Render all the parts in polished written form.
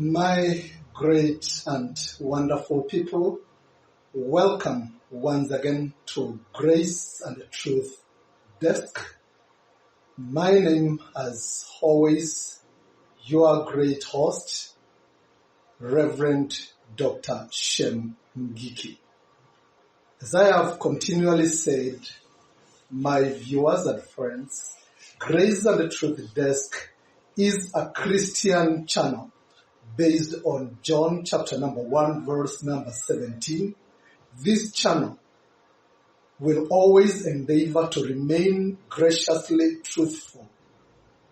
My great and wonderful people, welcome once again to Grace and Truth Desk. My name, as always, your great host, Reverend Dr. Shem Ngiki. As I have continually said, my viewers and friends, Grace and Truth Desk is a Christian channel based on John chapter number 1, verse number 17. This channel will always endeavor to remain graciously truthful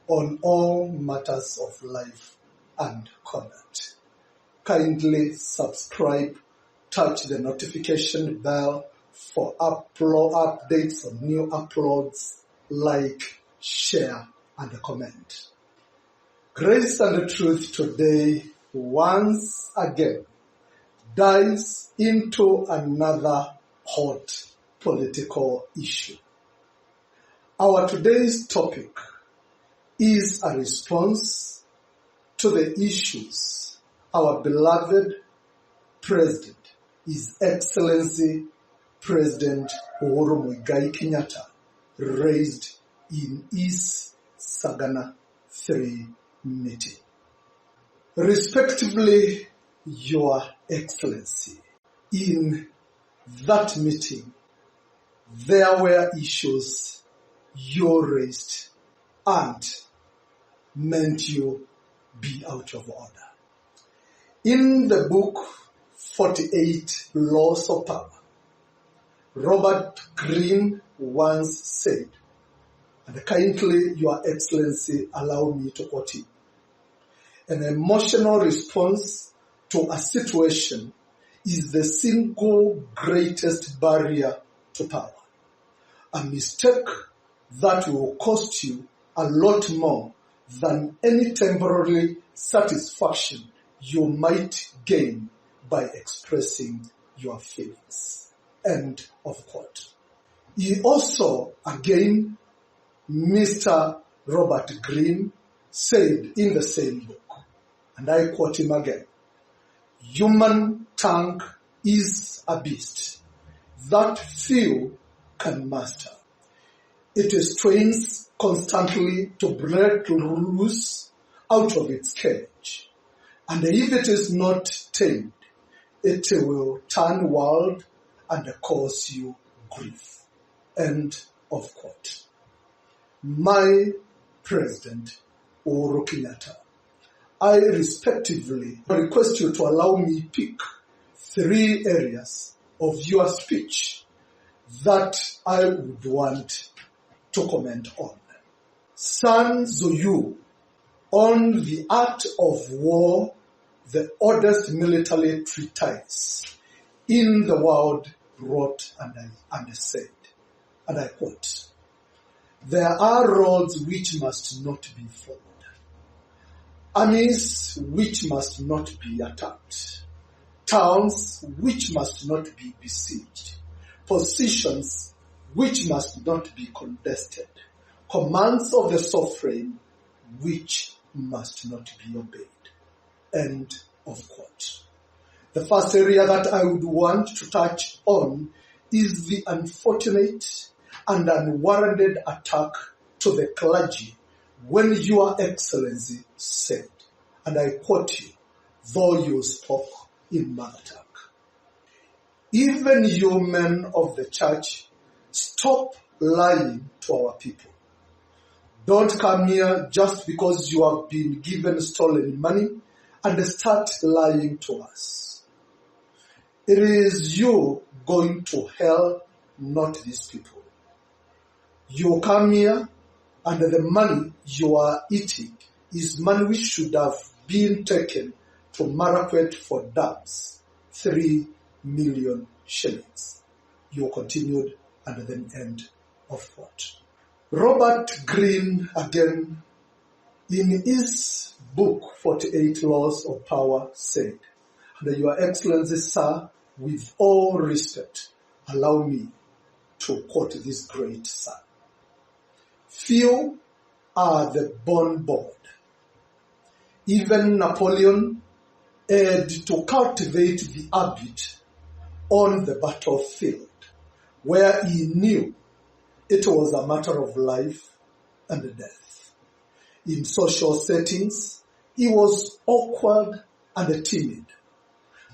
on all matters of life and conduct. Kindly subscribe, touch the notification bell for updates on new uploads, like, share, and comment. Grace and Truth today once again dives into another hot political issue. Our today's topic is a response to the issues our beloved President, His Excellency President Uhuru Muigai Kenyatta, raised in his Sagana 3 meeting. Respectively, Your Excellency, in that meeting, there were issues you raised and meant you be out of order. In the book 48 Laws of Power, Robert Greene once said, and kindly, Your Excellency, allow me to quote him, "An emotional response to a situation is the single greatest barrier to power. A mistake that will cost you a lot more than any temporary satisfaction you might gain by expressing your feelings." End of quote. He also, again, Mr. Robert Greene said in the same book, and I quote him again, "Human tongue is a beast that few can master. It strains constantly to break loose out of its cage, and if it is not tamed, it will turn wild and cause you grief." End of quote. My President Uhuru Kenyatta, I respectively request you to allow me pick 3 areas of your speech that I would want to comment on. Sun Tzu, on the art of war, the oldest military treatise in the world, wrote and said, and I quote, "There are roads which must not be followed, armies which must not be attacked, towns which must not be besieged, positions which must not be contested, commands of the sovereign which must not be obeyed." End of quote. The first area that I would want to touch on is the unfortunate and unwarranted attack to the clergy when Your Excellency said, and I quote you, though you spoke in mother tongue, "Even you men of the church, stop lying to our people. Don't come here just because you have been given stolen money and start lying to us. It is you going to hell, not these people. You come here and the money you are eating is money which should have been taken to Marakwet for dams, 3 million shillings. You continued and then end of quote. Robert Greene, again, in his book 48 Laws of Power, said, and Your Excellency, sir, with all respect, allow me to quote this great son. "Few are the born bold. Even Napoleon had to cultivate the habit on the battlefield, where he knew it was a matter of life and death. In social settings, he was awkward and timid,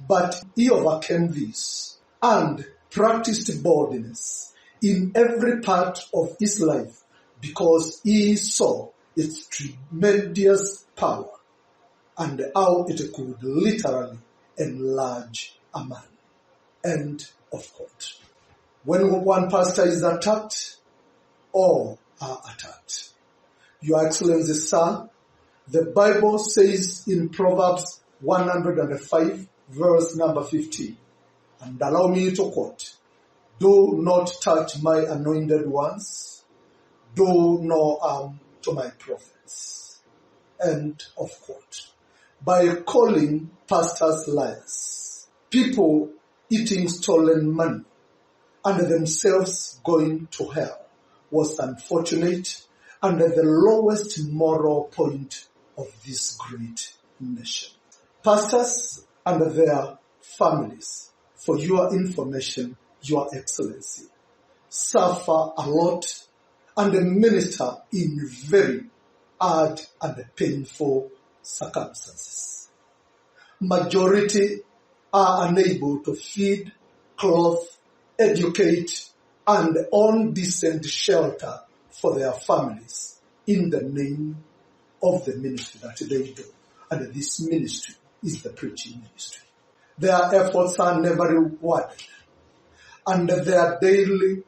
but he overcame this and practiced boldness in every part of his life because he saw its tremendous power and how it could literally enlarge a man. End of quote. When one pastor is attacked, all are attacked. Your Excellency, sir, the Bible says in Proverbs 105, verse number 15, and allow me to quote, "Do not touch my anointed ones, do no harm to my prophets." End of quote. By calling pastors liars, people eating stolen money, and themselves going to hell was unfortunate and the lowest moral point of this great nation. Pastors and their families, for your information, Your Excellency, suffer a lot and minister in very hard and painful circumstances. Majority are unable to feed, clothe, educate, and own decent shelter for their families in the name of the ministry that they do. And this ministry is the preaching ministry. Their efforts are never rewarded, and their daily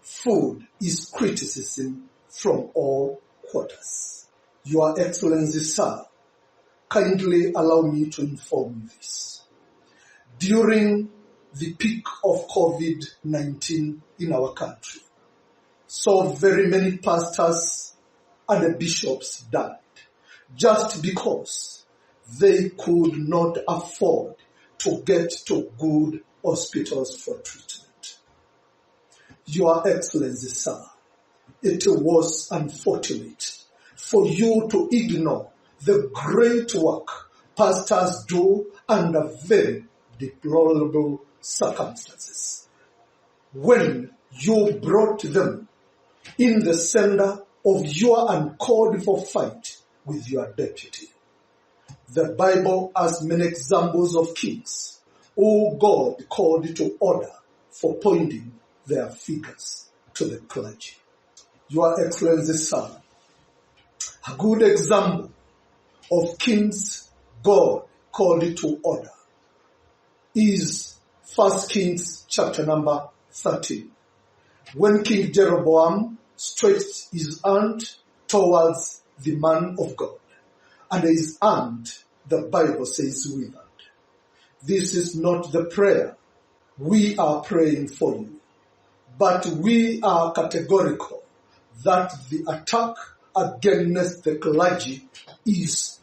food is criticism from all quarters. Your Excellency, sir, kindly allow me to inform you this. During the peak of COVID-19 in our country, so very many pastors and bishops died just because they could not afford to get to good hospitals for treatment. Your Excellency, sir, it was unfortunate for you to ignore the great work pastors do under very deplorable circumstances when you brought them in the center of your uncalled for fight with your deputy. The Bible has many examples of kings who God called to order for pointing their fingers to the clergy. Your Excellency, sir, a good example of kings God called to order is 1 Kings chapter number 13. When King Jeroboam stretched his hand towards the man of God, and his hand, the Bible says, withered. This is not the prayer we are praying for you, but we are categorical that the attack against the clergy is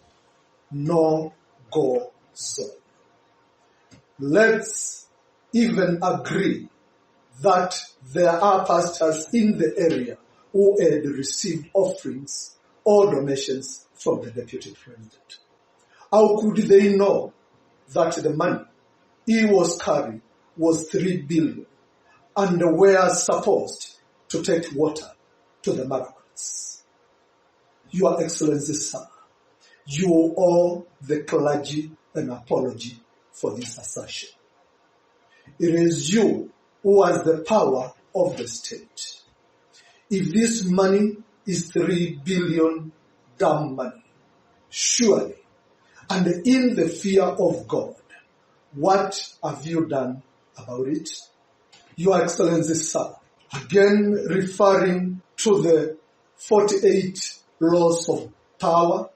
no-go zone. Let's even agree that there are pastors in the area who had received offerings or donations from the deputy president. How could they know that the money he was carrying was 3 billion and were supposed to take water to the markets? Your Excellency, sir, you owe the clergy an apology for this assertion. It is you who has the power of the state. If this money is 3 billion damn money, surely, and in the fear of God, what have you done about it? Your Excellency, sir, again referring to the 48 Laws of Power,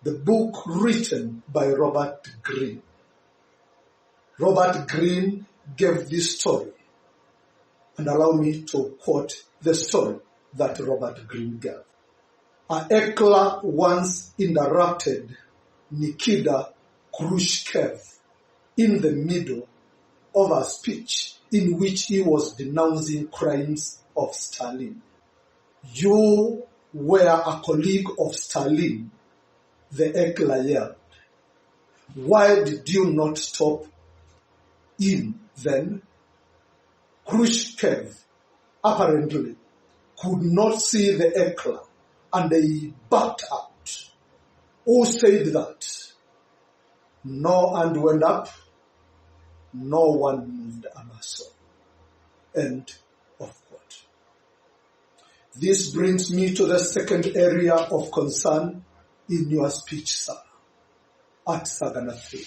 the book written by Robert Greene. Robert Greene gave this story, and allow me to quote the story that Robert Greene gave. A heckler once interrupted Nikita Khrushchev in the middle of a speech in which he was denouncing crimes of Stalin. You were a colleague of Stalin, the heckler yelled. Why did you not stop in then? Khrushchev apparently could not see the eclat and he backed out. Who said that? No hand went up, no one moved a muscle. End of quote. This brings me to the second area of concern in your speech, sir, at Sagana 3.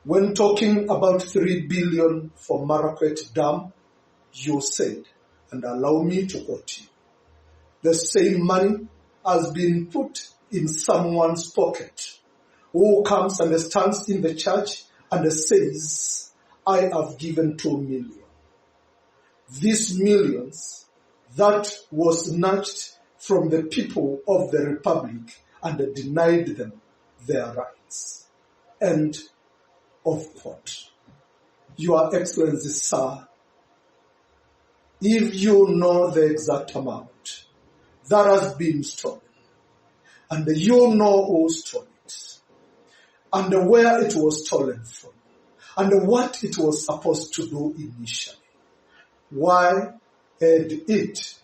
When talking about 3 billion for Marakwet Dam, you said, and allow me to quote you, the same money has been put in someone's pocket who comes and stands in the church and says, I have given 2 million. These millions that was snatched from the people of the Republic and denied them their rights. End of quote. Your Excellency, sir, if you know the exact amount that has been stolen, and you know who stole it, and where it was stolen from, and what it was supposed to do initially, why had it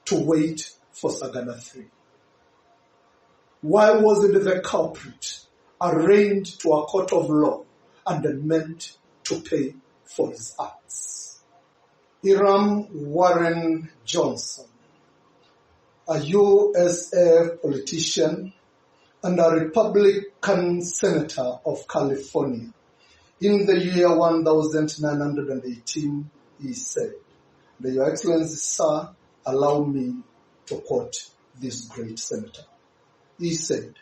to wait for Sagana 3? Why wasn't the culprit arraigned to a court of law and meant to pay for his acts? Hiram Warren Johnson, a USA politician and a Republican senator of California, in the year 1918, he said, Your Excellency, sir, allow me to quote this great senator. He said,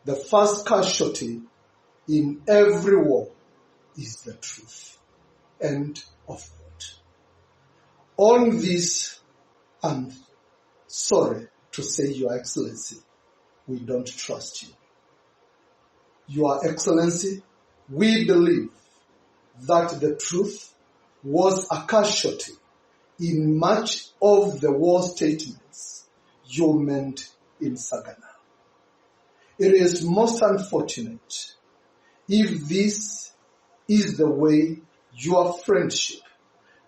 the first casualty in every war is the truth. End of quote. On this, I'm sorry to say, Your Excellency, we don't trust you. Your Excellency, we believe that the truth was a casualty in much of the war statements you made in Sagana. It is most unfortunate if this is the way your friendship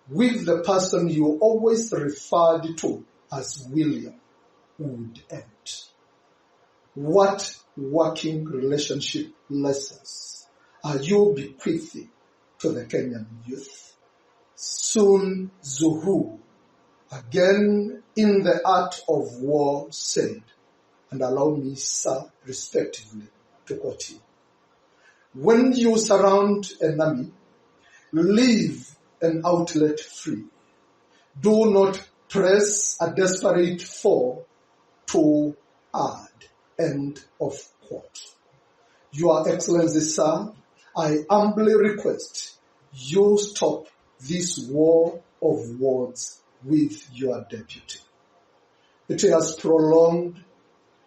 with the person you always referred to as William would end. What working relationship lessons are you bequeathing to the Kenyan youth? Sun Tzu, again in the Art of War, said, and allow me, sir, respectively, to quote you, when you surround an enemy, leave an outlet free. Do not press a desperate foe to add. End of quote. Your Excellency, sir, I humbly request you stop this war of words with your deputy. It has prolonged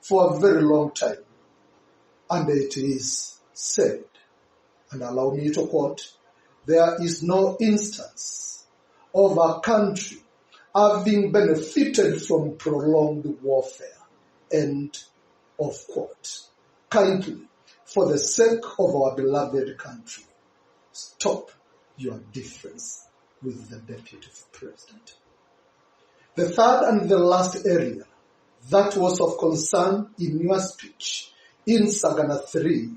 for a very long time, and it is said, and allow me to quote, there is no instance of a country having benefited from prolonged warfare. End of quote. Kindly, for the sake of our beloved country, stop your difference with the Deputy President. The third and the last area that was of concern in your speech in Sagana 3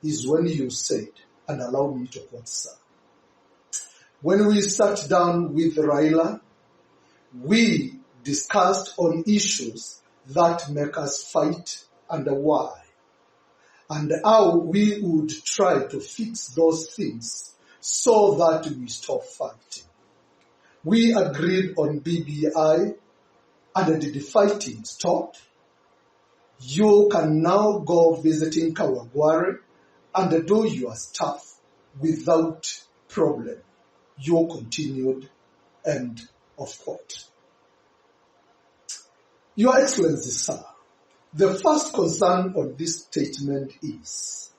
is when you said, and allow me to quote, sir, when we sat down with Raila, we discussed on issues that make us fight and why, and how we would try to fix those things so that we stop fighting. We agreed on BBI, and did the fighting stop? You can now go visiting Kawagware and do your stuff without problem. You continued. End of quote. Your Excellency, sir, the first concern on this statement is,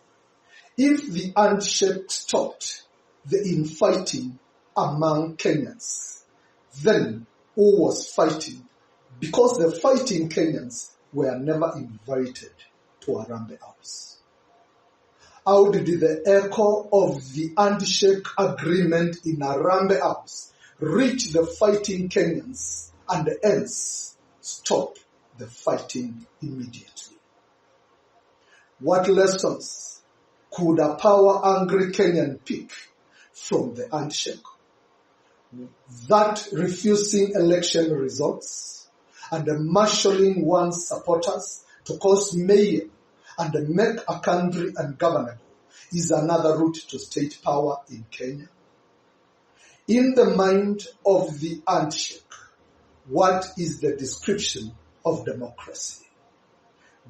if the Handshake stopped the infighting among Kenyans, then who was fighting? Because the fighting Kenyans were never invited to Arambe House. How did the echo of the Handshake agreement in Harambee House reach the fighting Kenyans and hence stop the fighting immediately? What lessons could a power-hungry Kenyan pick from the handshake? That refusing election results and marshalling one's supporters to cause mayhem and make a country ungovernable is another route to state power in Kenya. In the mind of the handshake, what is the description of democracy?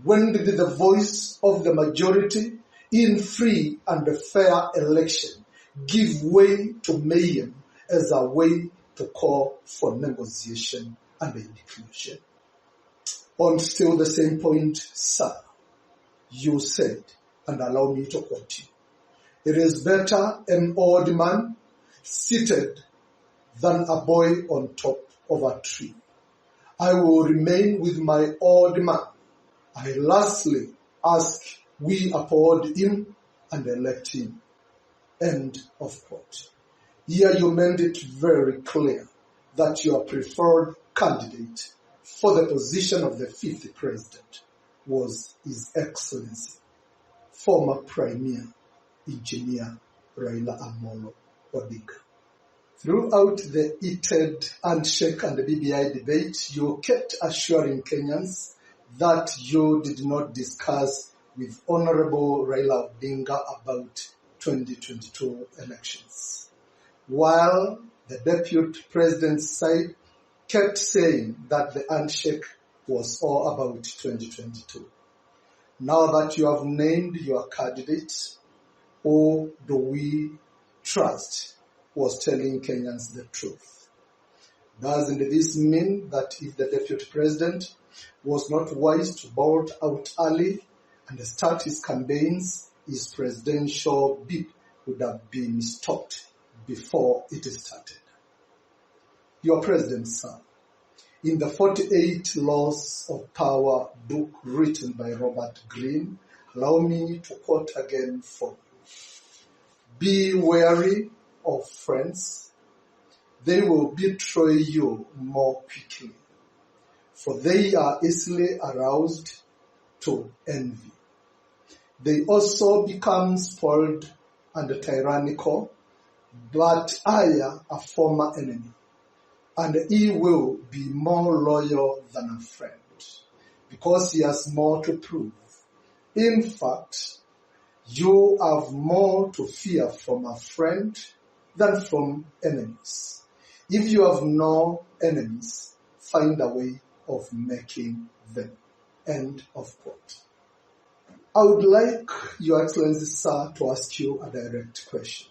When did the voice of the majority in free and fair election give way to mayhem as a way to call for negotiation and inclusion? On still the same point, sir, you said, and allow me to quote you, "It is better an old man seated than a boy on top of a tree. I will remain with my old man. I lastly ask we uphold him and elect him." End of quote. Here you made it very clear that your preferred candidate for the position of the fifth president was His Excellency, former Premier Engineer Raila Amolo Odinga. Throughout the heated handshake and the BBI debate, you kept assuring Kenyans that you did not discuss with Honorable Raila Odinga about 2022 elections, while the deputy president's side kept saying that the handshake was all about 2022. Now that you have named your candidate, who do we trust was telling Kenyans the truth? Doesn't this mean that if the deputy president was not wise to bolt out early and start his campaigns, his presidential bid would have been stopped before it started? Your president, sir, in the 48 Laws of Power book written by Robert Greene, allow me to quote again for you. "Be wary of friends. They will betray you more quickly, for they are easily aroused to envy. They also become spoiled and tyrannical, but hire a former enemy, and he will be more loyal than a friend, because he has more to prove. In fact, you have more to fear from a friend than from enemies. If you have no enemies, find a way of making them." End of quote. I would like Your Excellency, sir, to ask you a direct question.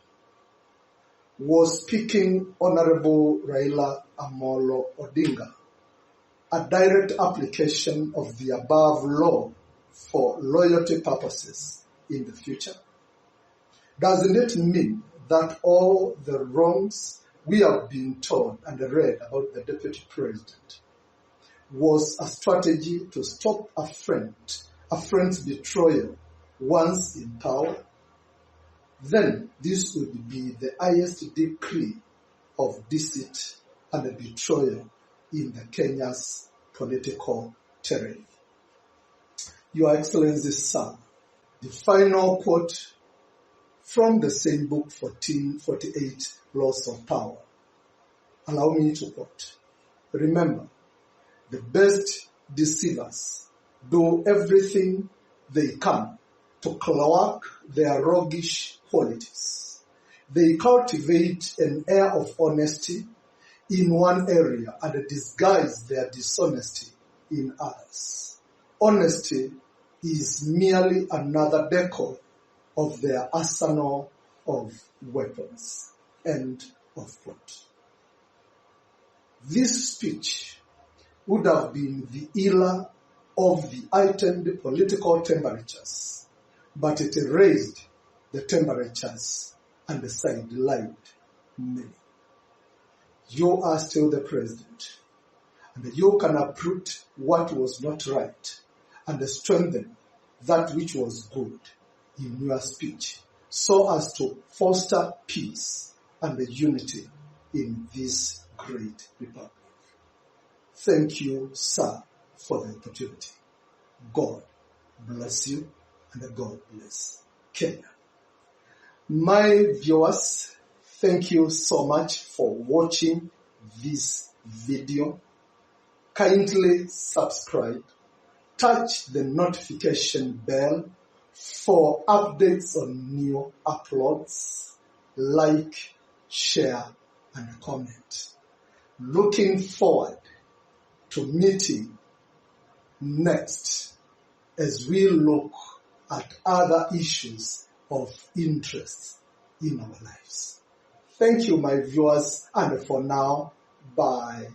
Was picking Honorable Raila Amolo Odinga a direct application of the above law for loyalty purposes in the future? Doesn't it mean that all the wrongs we have been told and read about the deputy president was a strategy to stop a friend's betrayal once in power? Then this would be the highest degree of deceit and betrayal in the Kenya's political terrain. Your Excellency, sir, the final quote from the same book, 1448 Laws of Power. Allow me to quote. "Remember, the best deceivers do everything they can to cloak their roguish qualities. They cultivate an air of honesty in one area and disguise their dishonesty in others. Honesty is merely another decor of their arsenal of weapons." End of quote. This speech would have been the healer of the heightened political temperatures, but it raised the temperatures and sidelined many. You are still the president, and you can uproot what was not right and strengthen that which was good in your speech so as to foster peace and the unity in this great republic. Thank you, sir, for the opportunity. God bless you, and God bless Kenya. My viewers, thank you so much for watching this video. Kindly subscribe, touch the notification bell for updates on new uploads, like, share, and comment. Looking forward to meeting next as we look at other issues of interest in our lives. Thank you, my viewers, and for now, bye.